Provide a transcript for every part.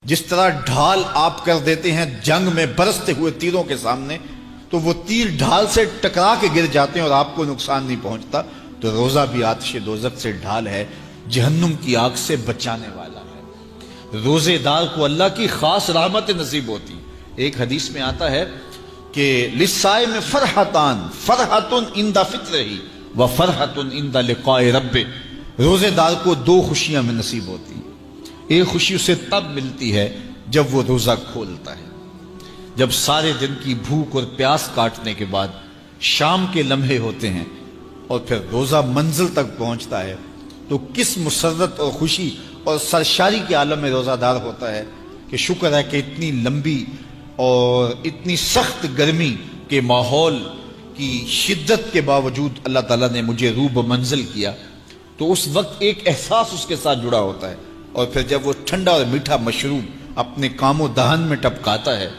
جس طرح ڈھال آپ کر دیتے ہیں جنگ میں برستے ہوئے تیروں کے سامنے، تو وہ تیر ڈھال سے ٹکرا کے گر جاتے ہیں اور آپ کو نقصان نہیں پہنچتا، تو روزہ بھی آتش دوزخ سے ڈھال ہے، جہنم کی آگ سے بچانے والا ہے۔ روزے دار کو اللہ کی خاص رحمت نصیب ہوتی۔ ایک حدیث میں آتا ہے کہ للصائم فرحتان، فرحۃ عند فطرہ و فرحۃ عند لقاء رب۔ روزے دار کو دو خوشیاں میں نصیب ہوتی ہیں۔ ایک خوشی اسے تب ملتی ہے جب وہ روزہ کھولتا ہے، جب سارے دن کی بھوک اور پیاس کاٹنے کے بعد شام کے لمحے ہوتے ہیں اور پھر روزہ منزل تک پہنچتا ہے، تو کس مسرت اور خوشی اور سرشاری کے عالم میں روزہ دار ہوتا ہے کہ شکر ہے کہ اتنی لمبی اور اتنی سخت گرمی کے ماحول کی شدت کے باوجود اللہ تعالیٰ نے مجھے روب منزل کیا۔ تو اس وقت ایک احساس اس کے ساتھ جڑا ہوتا ہے، اور پھر جب وہ ٹھنڈا اور میٹھا مشروب اپنے کام و دہن میں ٹپکاتا ہے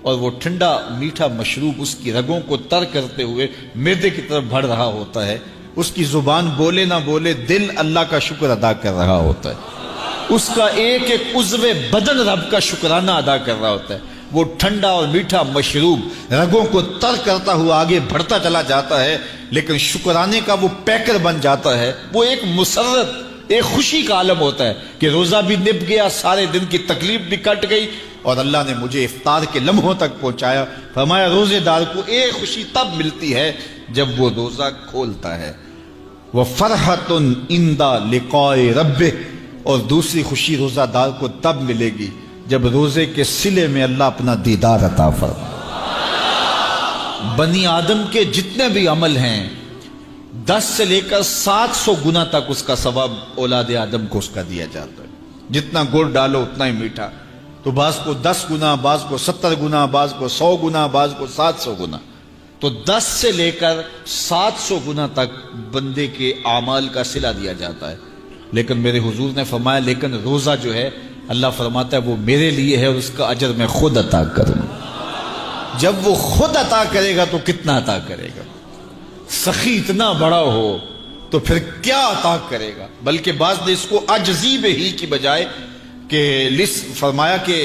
اور وہ ٹھنڈا میٹھا مشروب اس کی رگوں کو تر کرتے ہوئے معدے کی طرف بڑھ رہا ہوتا ہے، اس کی زبان بولے نہ بولے دل اللہ کا شکر ادا کر رہا ہوتا ہے، اس کا ایک ایک عضو بدن رب کا شکرانہ ادا کر رہا ہوتا ہے۔ وہ ٹھنڈا اور میٹھا مشروب رگوں کو تر کرتا ہوا آگے بڑھتا چلا جاتا ہے، لیکن شکرانے کا وہ پیکر بن جاتا ہے۔ وہ ایک مسرت، ایک خوشی کا عالم ہوتا ہے کہ روزہ بھی نب گیا، سارے دن کی تکلیف بھی کٹ گئی، اور اللہ نے مجھے افطار کے لمحوں تک پہنچایا۔ فرمایا روزے دار کو ایک خوشی تب ملتی ہے جب وہ روزہ کھولتا ہے، وَفَرْحَةٌ عِنْدَ لِقَاءِ رَبِّهِ، اور دوسری خوشی روزہ دار کو تب ملے گی جب روزے کے صلے میں اللہ اپنا دیدار عطا فرمائے۔ بنی آدم کے جتنے بھی عمل ہیں 10 سے لے کر 700 گنا تک اس کا ثواب اولاد آدم کو اس کا دیا جاتا ہے۔ جتنا گڑ ڈالو اتنا ہی میٹھا، تو بعض کو 10 گنا، بعض کو 70 گنا، بعض کو 100 گنا، بعض کو 700 گنا، تو 10 سے لے کر 700 گنا تک بندے کے اعمال کا صلہ دیا جاتا ہے۔ لیکن میرے حضور نے فرمایا لیکن روزہ جو ہے اللہ فرماتا ہے وہ میرے لیے ہے اور اس کا اجر میں خود عطا کروں۔ جب وہ خود عطا کرے گا تو کتنا عطا کرے گا؟ سخی اتنا بڑا ہو تو پھر کیا عطا کرے گا؟ بلکہ بعض نے اس کو عجزی بہی کی بجائے کہ فرمایا کہ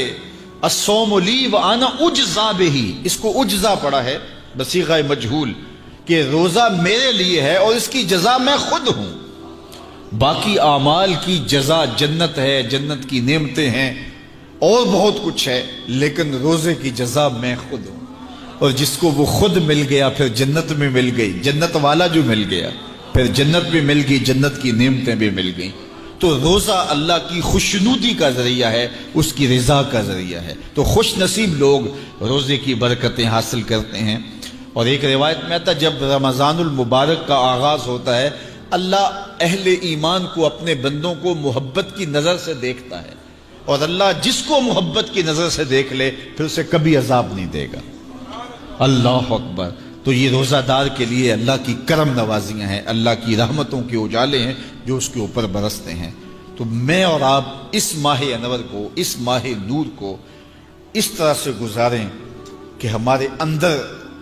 الصوم لی وانا اجزا بہی، اس کو اجزا پڑا ہے بصیغہ مجہول کہ روزہ میرے لیے ہے اور اس کی جزا میں خود ہوں۔ باقی اعمال کی جزا جنت ہے، جنت کی نعمتیں ہیں اور بہت کچھ ہے، لیکن روزے کی جزا میں خود ہوں۔ اور جس کو وہ خود مل گیا پھر جنت میں مل گئی، جنت والا جو مل گیا پھر جنت بھی مل گئی، جنت کی نعمتیں بھی مل گئیں۔ تو روزہ اللہ کی خوشنودی کا ذریعہ ہے، اس کی رضا کا ذریعہ ہے۔ تو خوش نصیب لوگ روزے کی برکتیں حاصل کرتے ہیں۔ اور ایک روایت میں آتا ہے جب رمضان المبارک کا آغاز ہوتا ہے اللہ اہل ایمان کو، اپنے بندوں کو محبت کی نظر سے دیکھتا ہے، اور اللہ جس کو محبت کی نظر سے دیکھ لے پھر اسے کبھی عذاب نہیں دے گا۔ اللہ اکبر۔ تو یہ روزہ دار کے لیے اللہ کی کرم نوازیاں ہیں، اللہ کی رحمتوں کے اجالے ہیں جو اس کے اوپر برستے ہیں۔ تو میں اور آپ اس ماہ انور کو، اس ماہ نور کو اس طرح سے گزاریں کہ ہمارے اندر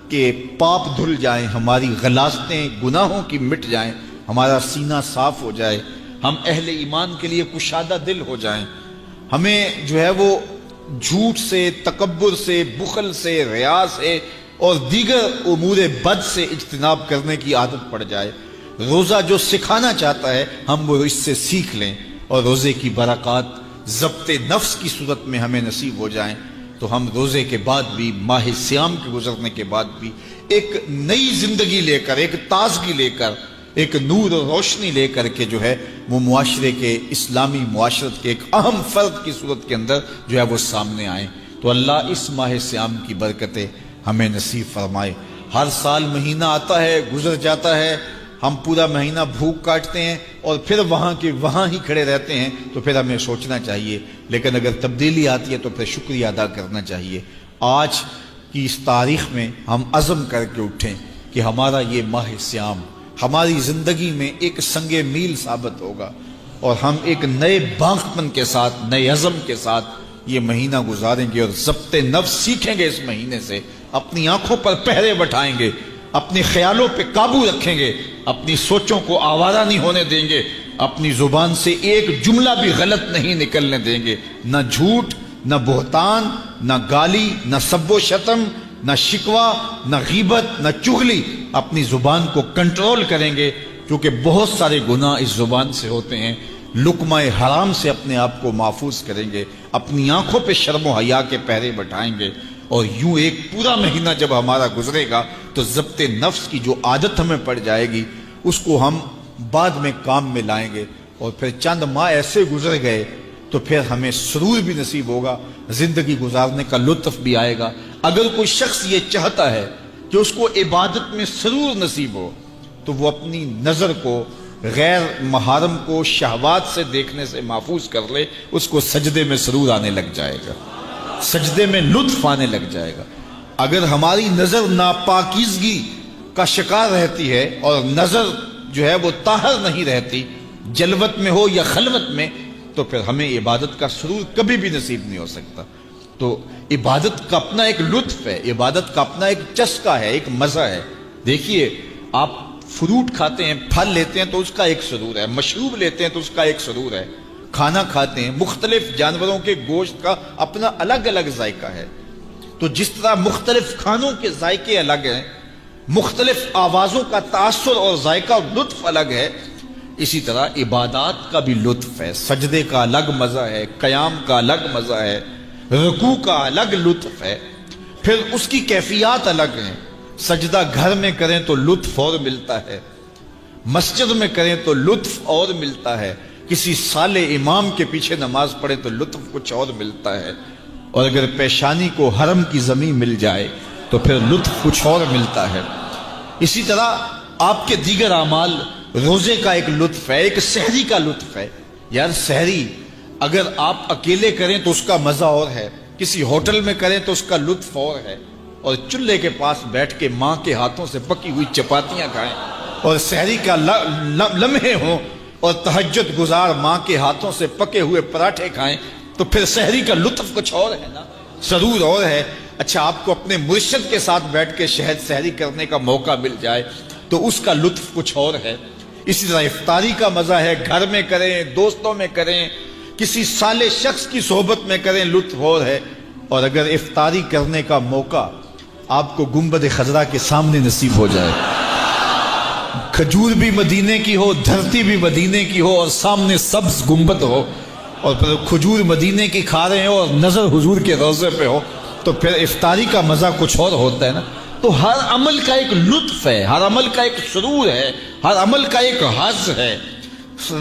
کے پاپ دھل جائیں، ہماری غلاظتیں گناہوں کی مٹ جائیں، ہمارا سینہ صاف ہو جائے، ہم اہل ایمان کے لیے کشادہ دل ہو جائیں، ہمیں جو ہے وہ جھوٹ سے، تکبر سے، بخل سے، ریا سے اور دیگر امور بد سے اجتناب کرنے کی عادت پڑ جائے۔ روزہ جو سکھانا چاہتا ہے ہم وہ اس سے سیکھ لیں، اور روزے کی برکات ضبط نفس کی صورت میں ہمیں نصیب ہو جائیں، تو ہم روزے کے بعد بھی، ماہ صیام کے گزرنے کے بعد بھی ایک نئی زندگی لے کر، ایک تازگی لے کر، ایک نور اور روشنی لے کر کے جو ہے وہ معاشرے کے، اسلامی معاشرت کے ایک اہم فرد کی صورت کے اندر جو ہے وہ سامنے آئیں۔ تو اللہ اس ماہ صیام کی برکتیں ہمیں نصیب فرمائے۔ ہر سال مہینہ آتا ہے، گزر جاتا ہے، ہم پورا مہینہ بھوک کاٹتے ہیں اور پھر وہاں کے وہاں ہی کھڑے رہتے ہیں، تو پھر ہمیں سوچنا چاہیے، لیکن اگر تبدیلی آتی ہے تو پھر شکریہ ادا کرنا چاہیے۔ آج کی اس تاریخ میں ہم عزم کر کے اٹھیں کہ ہمارا یہ ماہ صیام ہماری زندگی میں ایک سنگ میل ثابت ہوگا، اور ہم ایک نئے بانکپن کے ساتھ، نئے عزم کے ساتھ یہ مہینہ گزاریں گے، اور ضبط نفس سیکھیں گے۔ اس مہینے سے اپنی آنکھوں پر پہرے بٹھائیں گے، اپنے خیالوں پہ قابو رکھیں گے، اپنی سوچوں کو آوارہ نہیں ہونے دیں گے، اپنی زبان سے ایک جملہ بھی غلط نہیں نکلنے دیں گے، نہ جھوٹ، نہ بہتان، نہ گالی، نہ سب و شتم، نہ شکوہ، نہ غیبت، نہ چغلی، اپنی زبان کو کنٹرول کریں گے، کیونکہ بہت سارے گناہ اس زبان سے ہوتے ہیں۔ لقمہ حرام سے اپنے آپ کو محفوظ کریں گے، اپنی آنکھوں پہ شرم و حیا کے پہرے بٹھائیں گے، اور یوں ایک پورا مہینہ جب ہمارا گزرے گا تو ضبط نفس کی جو عادت ہمیں پڑ جائے گی اس کو ہم بعد میں کام میں لائیں گے، اور پھر چند ماہ ایسے گزر گئے تو پھر ہمیں سرور بھی نصیب ہوگا، زندگی گزارنے کا لطف بھی آئے گا۔ اگر کوئی شخص یہ چاہتا ہے کہ اس کو عبادت میں سرور نصیب ہو تو وہ اپنی نظر کو غیر محارم کو شہوات سے دیکھنے سے محفوظ کر لے، اس کو سجدے میں سرور آنے لگ جائے گا، سجدے میں لطف آنے لگ جائے گا۔ اگر ہماری نظر ناپاکیزگی کا شکار رہتی ہے اور نظر جو ہے وہ طاہر نہیں رہتی، جلوت میں ہو یا خلوت میں، تو پھر ہمیں عبادت کا سرور کبھی بھی نصیب نہیں ہو سکتا۔ تو عبادت کا اپنا ایک لطف ہے، عبادت کا اپنا ایک چسکا ہے، ایک مزہ ہے۔ دیکھیے، آپ فروٹ کھاتے ہیں، پھل لیتے ہیں تو اس کا ایک سرور ہے، مشروب لیتے ہیں تو اس کا ایک سرور ہے، کھانا کھاتے ہیں، مختلف جانوروں کے گوشت کا اپنا الگ الگ ذائقہ ہے۔ تو جس طرح مختلف کھانوں کے ذائقے الگ ہیں، مختلف آوازوں کا تاثر اور ذائقہ اور لطف الگ ہے، اسی طرح عبادات کا بھی لطف ہے۔ سجدے کا الگ مزہ ہے، قیام کا الگ مزہ ہے، رکوع کا الگ لطف ہے، پھر اس کی کیفیات الگ ہیں۔ سجدہ گھر میں کریں تو لطف اور ملتا ہے، مسجد میں کریں تو لطف اور ملتا ہے، کسی صالح امام کے پیچھے نماز پڑھے تو لطف کچھ اور ملتا ہے، اور اگر پیشانی کو حرم کی زمین مل جائے تو پھر لطف کچھ اور ملتا ہے۔ اسی طرح آپ کے دیگر اعمال، روزے کا ایک لطف ہے، ایک سحری کا لطف ہے۔ یار سحری اگر آپ اکیلے کریں تو اس کا مزہ اور ہے، کسی ہوٹل میں کریں تو اس کا لطف اور ہے، اور چولہے کے پاس بیٹھ کے ماں کے ہاتھوں سے پکی ہوئی چپاتیاں کھائیں اور سحری کا لمحے ہوں اور تہجد گزار ماں کے ہاتھوں سے پکے ہوئے پراٹھے کھائیں تو پھر سحری کا لطف کچھ اور ہے نا، سرور اور ہے۔ اچھا، آپ کو اپنے مرشد کے ساتھ بیٹھ کے شہد سحری کرنے کا موقع مل جائے تو اس کا لطف کچھ اور ہے۔ اسی طرح افطاری کا مزہ ہے، گھر میں کریں، دوستوں میں کریں، کسی صالح شخص کی صحبت میں کریں، لطف اور ہے۔ اور اگر افطاری کرنے کا موقع آپ کو گنبد خضرا کے سامنے نصیب ہو جائے، کھجور بھی مدینے کی ہو، دھرتی بھی مدینے کی ہو، اور سامنے سبز گنبد ہو، اور پھر کھجور مدینے کی کھا رہے ہو اور نظر حضور کے روضے پہ ہو، تو پھر افطاری کا مزہ کچھ اور ہوتا ہے نا۔ تو ہر عمل کا ایک لطف ہے، ہر عمل کا ایک سرور ہے، ہر عمل کا ایک حظ ہے۔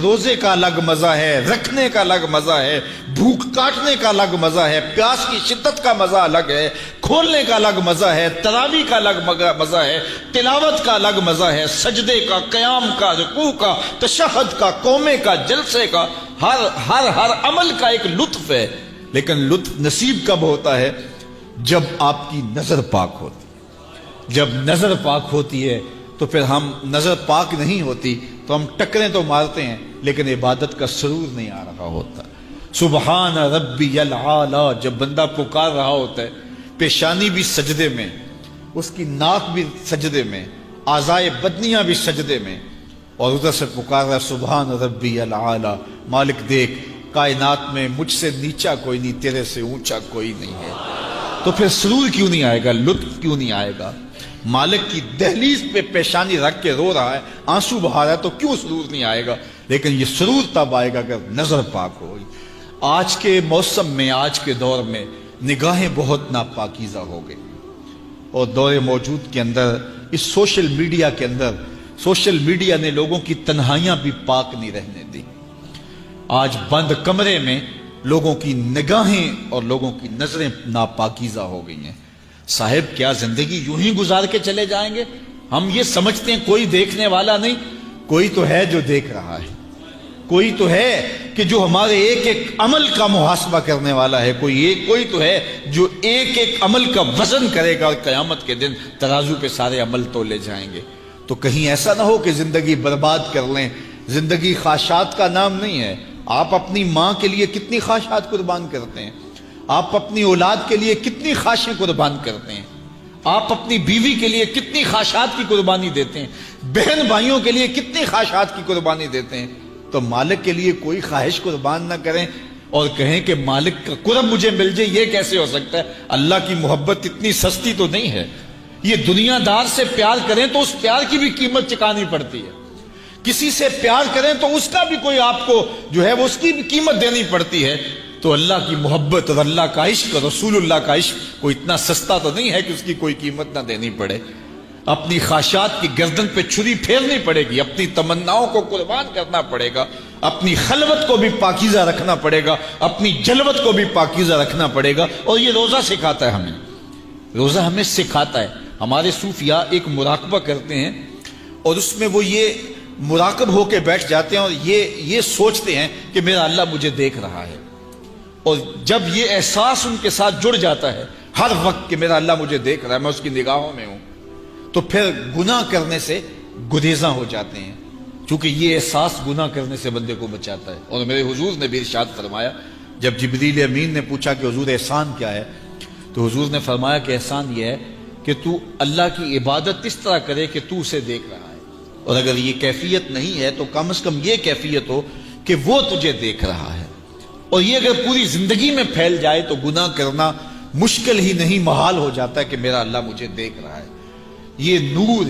روزے کا الگ مزہ ہے، رکھنے کا الگ مزہ ہے، بھوک کاٹنے کا الگ مزہ ہے، پیاس کی شدت کا مزہ الگ ہے، کھولنے کا الگ مزہ ہے، تراویح کا الگ مزہ ہے، تلاوت کا الگ مزہ ہے، سجدے کا، قیام کا، رکوع کا، تشہد کا، قومے کا، جلسے کا، ہر عمل کا ایک لطف ہے۔ لیکن لطف نصیب کب ہوتا ہے؟ جب آپ کی نظر پاک ہوتی ہے۔ جب نظر پاک ہوتی ہے تو پھر ہم، نظر پاک نہیں ہوتی تو ہم ٹکریں تو مارتے ہیں لیکن عبادت کا سرور نہیں آ رہا ہوتا۔ سبحان ربی الاعلی جب بندہ پکار رہا ہوتا ہے، پیشانی بھی سجدے میں، اس کی ناک بھی سجدے میں، اعضائے بدنیاں بھی سجدے میں، اور ادھر سے پکار رہا ہے سبحان ربی الاعلی، مالک دیکھ کائنات میں مجھ سے نیچا کوئی نہیں، تیرے سے اونچا کوئی نہیں ہے۔ تو پھر سرور کیوں نہیں آئے گا، لطف کیوں نہیں آئے گا؟ مالک کی دہلیز پہ پیشانی رکھ کے رو رہا ہے، آنسو بہا رہا ہے، تو کیوں سرور نہیں آئے گا؟ لیکن یہ سرور تب آئے گا اگر نظر پاک ہوگی۔ آج کے موسم میں، آج کے دور میں نگاہیں بہت ناپاکیزہ ہو گئی، اور دور موجود کے اندر، اس سوشل میڈیا کے اندر، سوشل میڈیا نے لوگوں کی تنہائیاں بھی پاک نہیں رہنے دی۔ آج بند کمرے میں لوگوں کی نگاہیں اور لوگوں کی نظریں ناپاکیزہ ہو گئی ہیں۔ صاحب کیا زندگی یوں ہی گزار کے چلے جائیں گے؟ ہم یہ سمجھتے ہیں کوئی دیکھنے والا نہیں، کوئی تو ہے جو دیکھ رہا ہے، کوئی تو ہے کہ جو ہمارے ایک ایک عمل کا محاسبہ کرنے والا ہے، کوئی تو ہے جو ایک ایک عمل کا وزن کرے گا، اور قیامت کے دن ترازو پہ سارے عمل تولے جائیں گے۔ تو کہیں ایسا نہ ہو کہ زندگی برباد کر لیں۔ زندگی خواہشات کا نام نہیں ہے۔ آپ اپنی ماں کے لیے کتنی خواہشات قربان کرتے ہیں، آپ اپنی اولاد کے لیے کتنی خواہشیں قربان کرتے ہیں، آپ اپنی بیوی کے لیے کتنی خواہشات کی قربانی دیتے ہیں، بہن بھائیوں کے لیے کتنی خواہشات کی قربانی دیتے ہیں۔ تو مالک کے لیے کوئی خواہش قربان نہ کریں، اور کہیں کہ مالک کا قرب مجھے مل جائے، یہ کیسے ہو سکتا ہے؟ اللہ کی محبت اتنی سستی تو نہیں ہے۔ یہ دنیا دار سے پیار کریں تو اس پیار کی بھی قیمت چکانی پڑتی ہے، کسی سے پیار کریں تو اس کا بھی کوئی آپ کو جو ہے وہ اس کی بھی قیمت دینی پڑتی ہے۔ تو اللہ کی محبت اور اللہ کا عشق اور رسول اللہ کا عشق کوئی اتنا سستا تو نہیں ہے کہ اس کی کوئی قیمت نہ دینی پڑے۔ اپنی خواہشات کی گردن پہ چھری پھیرنی پڑے گی، اپنی تمناؤں کو قربان کرنا پڑے گا، اپنی خلوت کو بھی پاکیزہ رکھنا پڑے گا، اپنی جلوت کو بھی پاکیزہ رکھنا پڑے گا۔ اور یہ روزہ سکھاتا ہے ہمیں، روزہ ہمیں سکھاتا ہے۔ ہمارے صوفیاء ایک مراقبہ کرتے ہیں اور اس میں وہ یہ مراقب ہو کے بیٹھ جاتے ہیں اور یہ سوچتے ہیں کہ میرا اللہ مجھے دیکھ رہا ہے، اور جب یہ احساس ان کے ساتھ جڑ جاتا ہے ہر وقت کہ میرا اللہ مجھے دیکھ رہا ہے، میں اس کی نگاہوں میں ہوں، تو پھر گناہ کرنے سے گریزاں ہو جاتے ہیں، چونکہ یہ احساس گناہ کرنے سے بندے کو بچاتا ہے۔ اور میرے حضور نے بھی ارشاد فرمایا، جب جبریل امین نے پوچھا کہ حضور احسان کیا ہے، تو حضور نے فرمایا کہ احسان یہ ہے کہ تو اللہ کی عبادت اس طرح کرے کہ تو اسے دیکھ رہا ہے، اور اگر یہ کیفیت نہیں ہے تو کم از کم یہ کیفیت ہو کہ وہ تجھے دیکھ رہا ہے۔ اور یہ اگر پوری زندگی میں پھیل جائے تو گناہ کرنا مشکل ہی نہیں، محال ہو جاتا ہے کہ میرا اللہ مجھے دیکھ رہا ہے۔ یہ نور،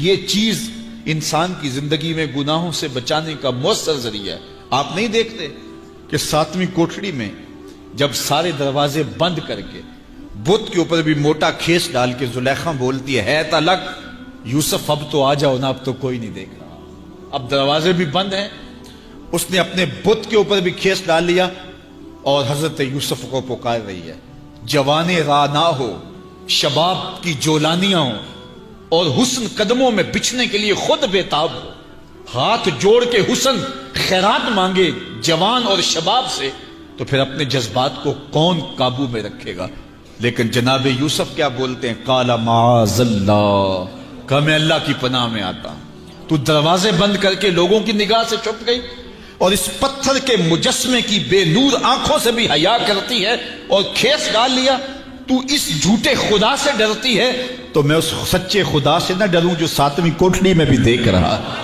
یہ چیز انسان کی زندگی میں گناہوں سے بچانے کا مؤثر ذریعہ ہے۔ آپ نہیں دیکھتے کہ 7ویں کوٹھڑی میں جب سارے دروازے بند کر کے بت کے اوپر بھی موٹا کھیس ڈال کے زلیخا بولتی ہے تلک یوسف اب تو آ جاؤ نا، اب تو کوئی نہیں دیکھ رہا، اب دروازے بھی بند ہیں۔ اس نے اپنے بت کے اوپر بھی کھیس ڈال لیا اور حضرت یوسف کو پکار رہی ہے، جوانے راہ نہ ہو، شباب کی جولانیاں ہوں اور حسن قدموں میں بچھنے کے لیے خود بےتاب ہو، ہاتھ جوڑ کے حسن خیرات مانگے جوان اور شباب سے، تو پھر اپنے جذبات کو کون قابو میں رکھے گا؟ لیکن جناب یوسف کیا بولتے ہیں؟ قال معاذ اللہ، کہ میں اللہ کی پناہ میں آتا ہوں۔ تو دروازے بند کر کے لوگوں کی نگاہ سے چھپ گئی اور اس پتھر کے مجسمے کی بے نور آنکھوں سے بھی حیا کرتی ہے اور کھیس ڈال لیا۔ تو اس جھوٹے خدا سے ڈرتی ہے تو میں اس سچے خدا سے نہ ڈروں جو 7ویں کوٹھڑی میں بھی دیکھ رہا ہے۔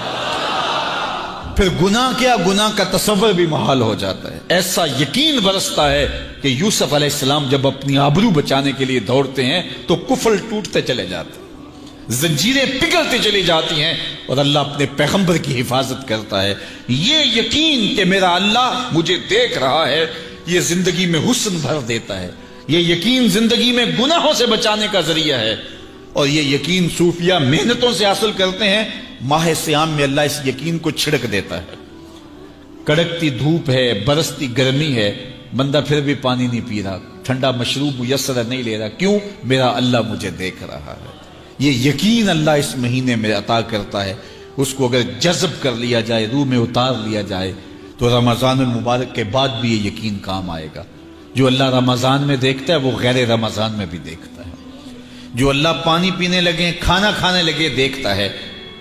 پھر گناہ کیا، گناہ کا تصور بھی محال ہو جاتا ہے۔ ایسا یقین برستا ہے کہ یوسف علیہ السلام جب اپنی آبرو بچانے کے لیے دوڑتے ہیں تو کفل ٹوٹتے چلے جاتے ہیں، زنجیریں پگھلتی چلی جاتی ہیں اور اللہ اپنے پیغمبر کی حفاظت کرتا ہے۔ یہ یقین کہ میرا اللہ مجھے دیکھ رہا ہے، یہ زندگی میں حسن بھر دیتا ہے۔ یہ یقین زندگی میں گناہوں سے بچانے کا ذریعہ ہے، اور یہ یقین صوفیاء محنتوں سے حاصل کرتے ہیں۔ ماہ سیام میں اللہ اس یقین کو چھڑک دیتا ہے۔ کڑکتی دھوپ ہے، برستی گرمی ہے، بندہ پھر بھی پانی نہیں پی رہا، ٹھنڈا مشروب میسر نہیں لے رہا، کیوں؟ میرا اللہ مجھے دیکھ رہا ہے۔ یہ یقین اللہ اس مہینے میں عطا کرتا ہے۔ اس کو اگر جذب کر لیا جائے، روح میں اتار لیا جائے، تو رمضان المبارک کے بعد بھی یہ یقین کام آئے گا۔ جو اللہ رمضان میں دیکھتا ہے وہ غیر رمضان میں بھی دیکھتا ہے۔ جو اللہ پانی پینے لگے، کھانا کھانے لگے دیکھتا ہے،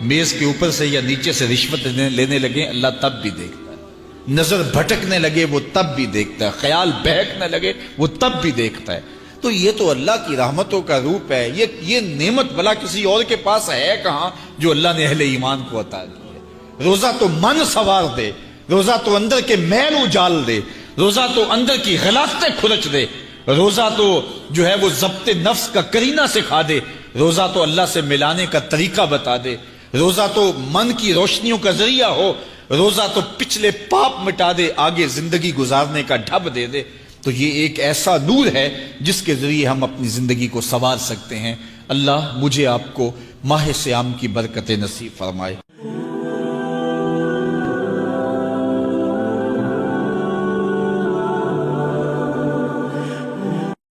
میز کے اوپر سے یا نیچے سے رشوت لینے لگے اللہ تب بھی دیکھتا ہے، نظر بھٹکنے لگے وہ تب بھی دیکھتا ہے، خیال بہکنے لگے وہ تب بھی دیکھتا ہے۔ تو یہ تو اللہ کی رحمتوں کا روپ ہے۔ یہ نعمت بلا کسی اور کے پاس ہے کہاں جو اللہ نے اہل ایمان کو عطا کی ہے۔ روزہ تو من سوار دے، روزہ تو اندر کے میل اجال دے، روزہ تو اندر کی غلافتیں کھلچ دے، روزہ تو جو ہے وہ ضبط نفس کا کرینہ سکھا دے، روزہ تو اللہ سے ملانے کا طریقہ بتا دے، روزہ تو من کی روشنیوں کا ذریعہ ہو، روزہ تو پچھلے پاپ مٹا دے، آگے زندگی گزارنے کا ڈھب دے دے۔ تو یہ ایک ایسا نور ہے جس کے ذریعے ہم اپنی زندگی کو سنوار سکتے ہیں۔ اللہ مجھے آپ کو ماہ سیام کی برکتیں نصیب فرمائے۔